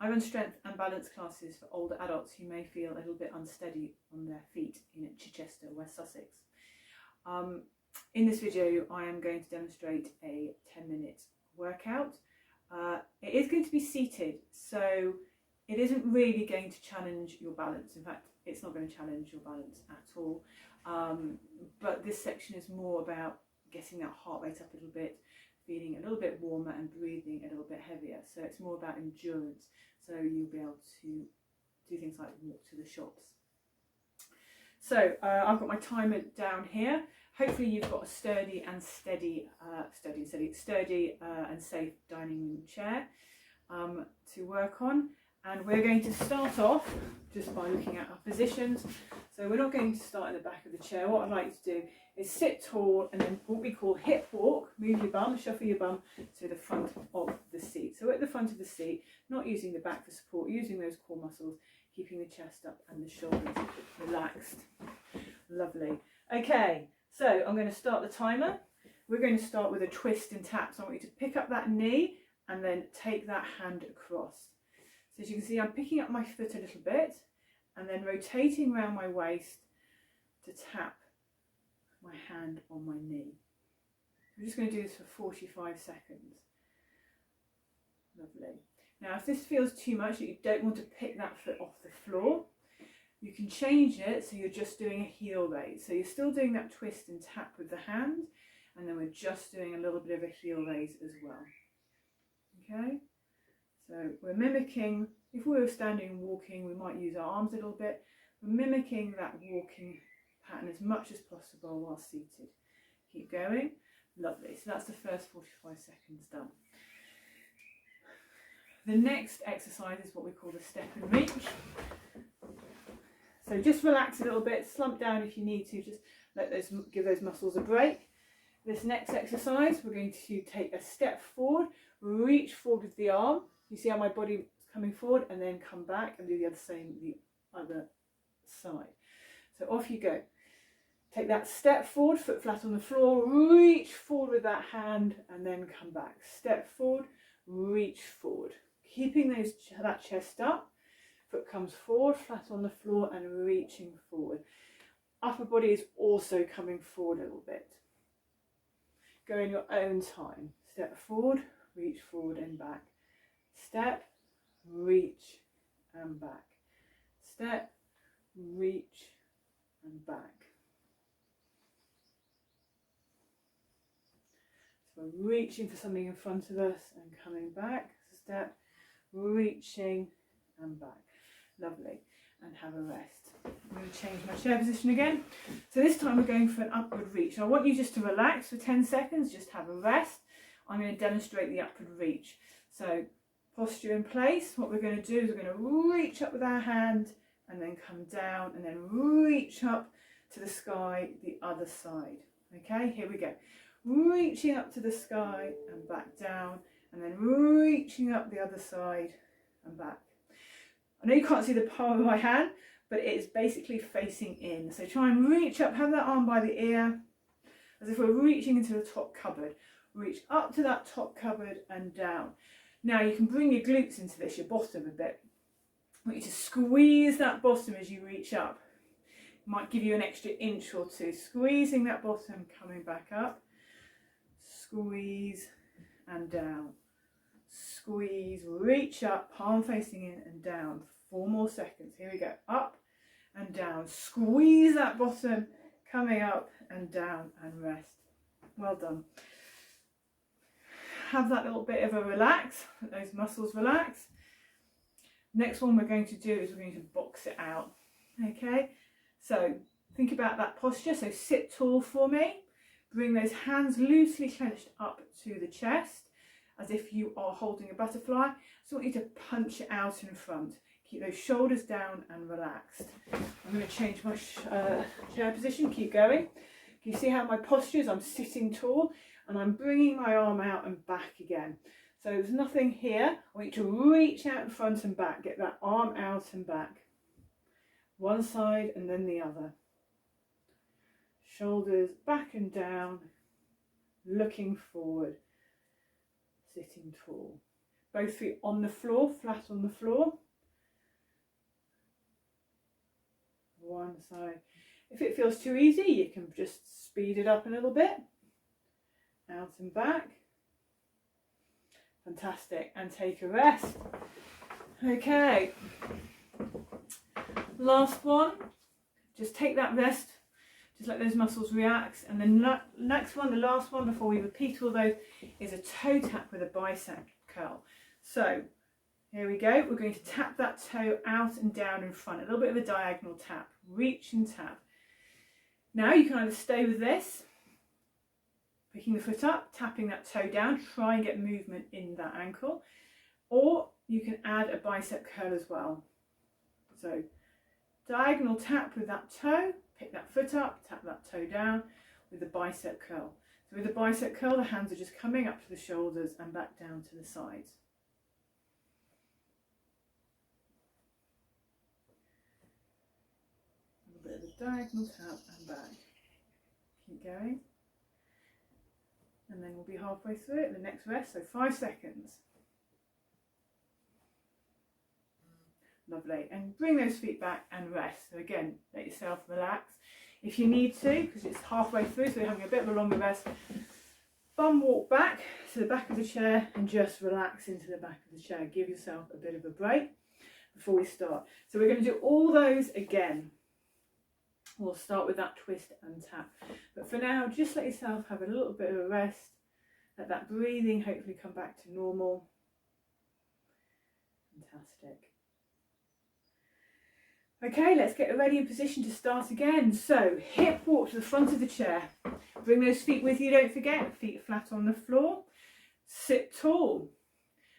I run strength and balance classes for older adults who may feel a little bit unsteady on their feet in Chichester, West Sussex. In this video I am going to demonstrate a 10-minute workout. It is going to be seated, so it isn't really going to challenge your balance. In fact, it's not going to challenge your balance at all. But this section is more about getting that heart rate up a little bit, feeling a little bit warmer and breathing a little bit heavier. So it's more about endurance. So you'll be able to do things like walk to the shops. So I've got my timer down here. Hopefully you've got a sturdy and safe dining room chair to work on. And we're going to start off just by looking at our positions. So we're not going to start in the back of the chair. What I'd like you to do is sit tall and then what we call hip walk, move your bum, shuffle your bum to the front of the seat. So at the front of the seat, not using the back for support, using those core muscles, keeping the chest up and the shoulders relaxed. Lovely. Okay, so I'm going to start the timer. We're going to start with a twist and tap. So I want you to pick up that knee and then take that hand across. So as you can see, I'm picking up my foot a little bit and then rotating around my waist to tap my hand on my knee. I'm just going to do this for 45 seconds. Lovely. Now, if this feels too much, that you don't want to pick that foot off the floor, you can change it so you're just doing a heel raise. So you're still doing that twist and tap with the hand, and then we're just doing a little bit of a heel raise as well. Okay? So we're mimicking, if we were standing and walking, we might use our arms a little bit. We're mimicking that walking pattern as much as possible while seated. Keep going. Lovely. So that's the first 45 seconds done. The next exercise is what we call the step and reach. So just relax a little bit, slump down if you need to, just give those muscles a break. This next exercise, we're going to take a step forward, reach forward with the arm. You see how my body is coming forward, and then come back and do the same the other side. So off you go. Take that step forward, foot flat on the floor, reach forward with that hand and then come back. Step forward, reach forward. Keeping that chest up, foot comes forward, flat on the floor and reaching forward. Upper body is also coming forward a little bit. Go in your own time. Step forward, reach forward and back. Step, reach and back. Step, reach and back. So we're reaching for something in front of us and coming back. Step, reaching and back. Lovely. And have a rest. I'm going to change my chair position again. So this time we're going for an upward reach. I want you just to relax for 10 seconds, just have a rest. I'm going to demonstrate the upward reach. So posture in place. What we're going to do is we're going to reach up with our hand and then come down and then reach up to the sky the other side. Okay, here we go. Reaching up to the sky and back down, and then reaching up the other side and back. I know you can't see the palm of my hand, but it is basically facing in. So try and reach up, have that arm by the ear, as if we're reaching into the top cupboard. Reach up to that top cupboard and down. Now you can bring your glutes into this, your bottom a bit. I want you to squeeze that bottom as you reach up. It might give you an extra inch or two. Squeezing that bottom, coming back up. Squeeze and down. Squeeze, reach up, palm facing in and down. 4 more seconds. Here we go. Up and down. Squeeze that bottom, coming up and down and rest. Well done. Have that little bit of a relax. Let those muscles relax. Next one we're going to do is we're going to box it out. Okay, so think about that posture. So sit tall for me. Bring those hands loosely clenched up to the chest as if you are holding a butterfly. So I want you to punch it out in front. Keep those shoulders down and relaxed. I'm going to change my chair position. Keep going. Can you see how my posture is? I'm sitting tall and I'm bringing my arm out and back again. So there's nothing here. I want you to reach out in front and back. Get that arm out and back. One side and then the other. Shoulders back and down, looking forward, sitting tall. both feet on the floor, flat on the floor. One side. If it feels too easy, you can just speed it up a little bit. Out and back. Fantastic. And take a rest. Okay. Last one. Just take that rest. Just let those muscles relax. And the next one, the last one before we repeat all those, is a toe tap with a bicep curl. So here we go. We're going to tap that toe out and down in front. A little bit of a diagonal tap. Reach and tap. Now you can either stay with this, picking the foot up, tapping that toe down, try and get movement in that ankle, or you can add a bicep curl as well. So diagonal tap with that toe, pick that foot up, tap that toe down with the bicep curl. So with the bicep curl, the hands are just coming up to the shoulders and back down to the sides. A little bit of a diagonal tap and back. Keep going. And then we'll be halfway through it, the next rest, so 5 seconds. Lovely. And bring those feet back and rest. So again, let yourself relax. If you need to, because it's halfway through, so you're having a bit of a longer rest, bum walk back to the back of the chair and just relax into the back of the chair. Give yourself a bit of a break before we start. So we're going to do all those again. We'll start with that twist and tap. But for now, just let yourself have a little bit of a rest. Let that breathing hopefully come back to normal. Fantastic. Okay, let's get ready in position to start again. So hip walk to the front of the chair. Bring those feet with you, don't forget. Feet flat on the floor. Sit tall.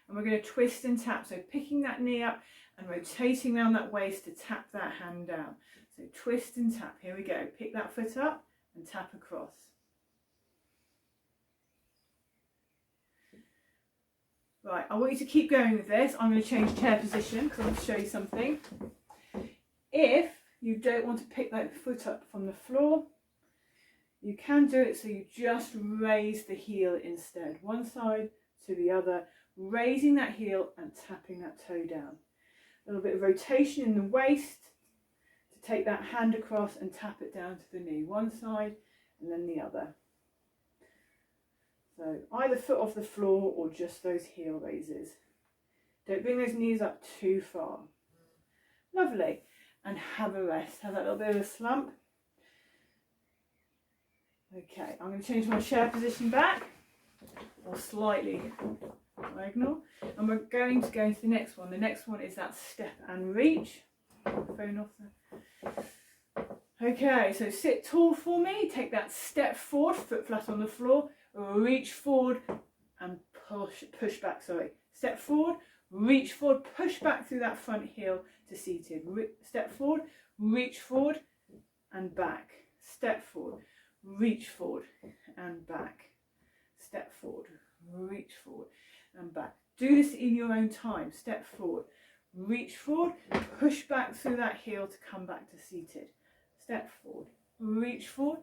And we're going to twist and tap. So picking that knee up and rotating around that waist to tap that hand down. So twist and tap. Here we go. Pick that foot up and tap across. Right, I want you to keep going with this. I'm going to change chair position because I want to show you something. If you don't want to pick that foot up from the floor, you can do it so you just raise the heel instead. One side to the other, raising that heel and tapping that toe down. A little bit of rotation in the waist to take that hand across and tap it down to the knee. One side and then the other. So either foot off the floor or just those heel raises. Don't bring those knees up too far. Lovely. And have a rest. Have that little bit of a slump. Okay, I'm going to change my chair position back, or slightly diagonal, and we're going to go into the next one. The next one is that step and reach. Phone off there. Okay, so sit tall for me. Take that step forward, foot flat on the floor. Reach forward and push back. Sorry, step forward. Reach forward, push back through that front heel to seated. Step forward, reach forward and back. Step forward, reach forward and back. Step forward, reach forward and back. Do this in your own time. Step forward, reach forward, push back through that heel to come back to seated. Step forward, reach forward.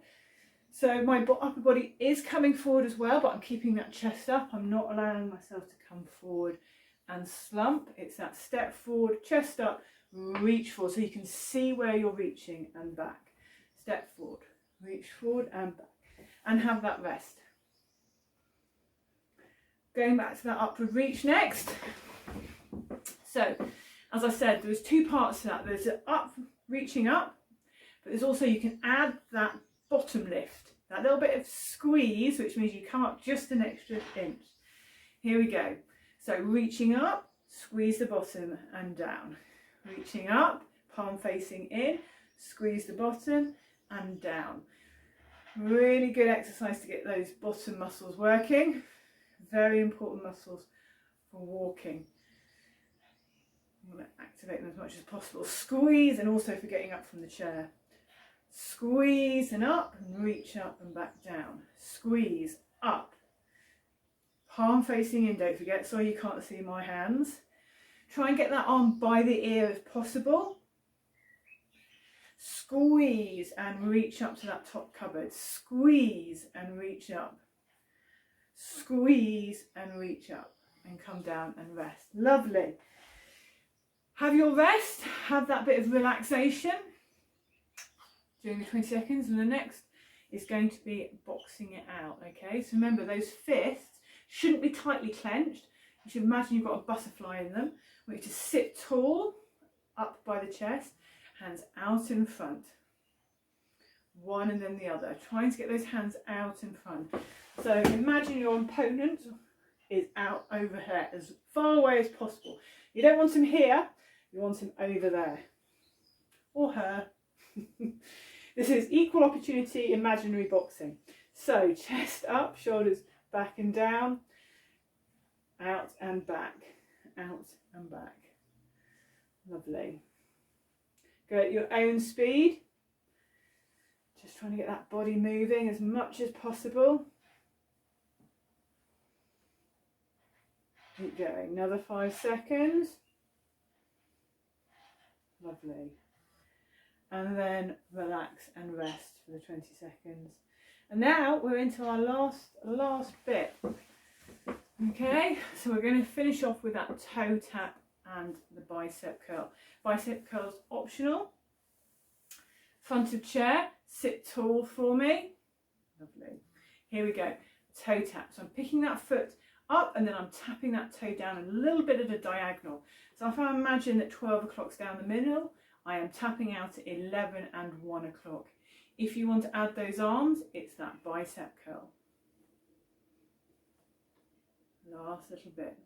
So my upper body is coming forward as well, but I'm keeping that chest up. I'm not allowing myself to come forward and slump. It's that step forward, chest up, reach forward, so you can see where you're reaching and back. Step forward, reach forward and back, and have that rest. Going back to that upward reach next. So as I said, there's two parts to that. There's the up, reaching up, but there's also, you can add that bottom lift, that little bit of squeeze, which means you come up just an extra inch. Here we go. So reaching up, squeeze the bottom and down. Reaching up, palm facing in, squeeze the bottom and down. Really good exercise to get those bottom muscles working. Very important muscles for walking. You want to activate them as much as possible. Squeeze, and also for getting up from the chair. Squeeze and up, and reach up and back down. Squeeze, up. Palm facing in, don't forget, so you can't see my hands. Try and get that arm by the ear if possible. Squeeze and reach up to that top cupboard. Squeeze and reach up. Squeeze and reach up. and come down and rest. Lovely. Have your rest, have that bit of relaxation during the 20 seconds, and the next is going to be boxing it out. Okay, so remember, those fists shouldn't be tightly clenched. You should imagine you've got a butterfly in them. We need to sit tall, up by the chest, hands out in front. One and then the other, trying to get those hands out in front. So imagine your opponent is out over here, as far away as possible. You don't want him here, you want him over there, or her. This is equal opportunity imaginary boxing. So chest up, shoulders back and down, out and back, out and back. Lovely. Go at your own speed. Just trying to get that body moving as much as possible. Keep going. Another 5 seconds. Lovely. And then relax and rest for the 20 seconds. And now we're into our last bit. Okay, so we're going to finish off with that toe tap and the bicep curl. Bicep curl's optional. Front of chair, sit tall for me. Lovely. Here we go. Toe tap. So I'm picking that foot up and then I'm tapping that toe down a little bit at a diagonal. So if I imagine that 12 o'clock's down the middle, I am tapping out at 11 and 1 o'clock. If you want to add those arms, it's that bicep curl. Last little bit.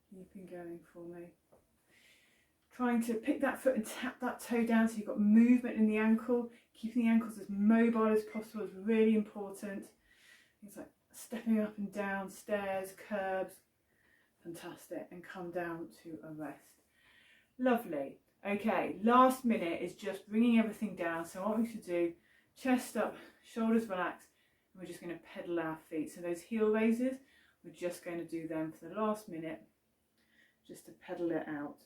Keeping going for me. Trying to pick that foot and tap that toe down so you've got movement in the ankle. Keeping the ankles as mobile as possible is really important. Things like stepping up and down stairs, curbs. Fantastic. And come down to a rest. Lovely. Okay, last minute is just bringing everything down. So what we should do, chest up, shoulders relaxed, and we're just going to pedal our feet. So those heel raises, we're just going to do them for the last minute, just to pedal it out.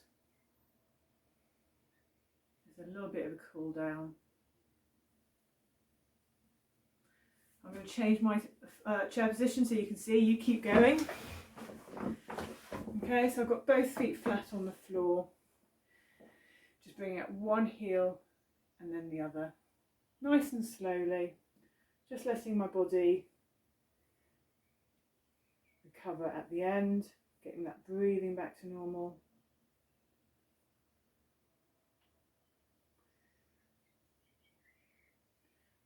There's a little bit of a cool down. I'm going to change my chair position so you can see. You keep going. Okay, so I've got both feet flat on the floor. Just bringing up one heel and then the other. Nice and slowly. Just letting my body recover at the end. Getting that breathing back to normal.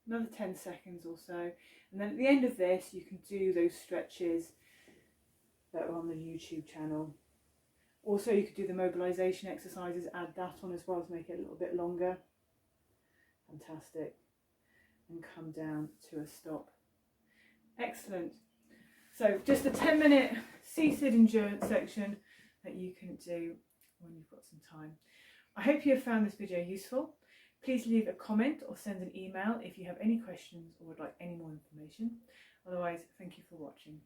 Another 10 seconds or so, and then at the end of this you can do those stretches that are on the YouTube channel. Also you could do the mobilisation exercises, add that on as well to make it a little bit longer. Fantastic. And come down to a stop. Excellent. So just a 10-minute seated endurance section that you can do when you've got some time. I hope you have found this video useful. Please leave a comment or send an email if you have any questions or would like any more information. Otherwise, thank you for watching.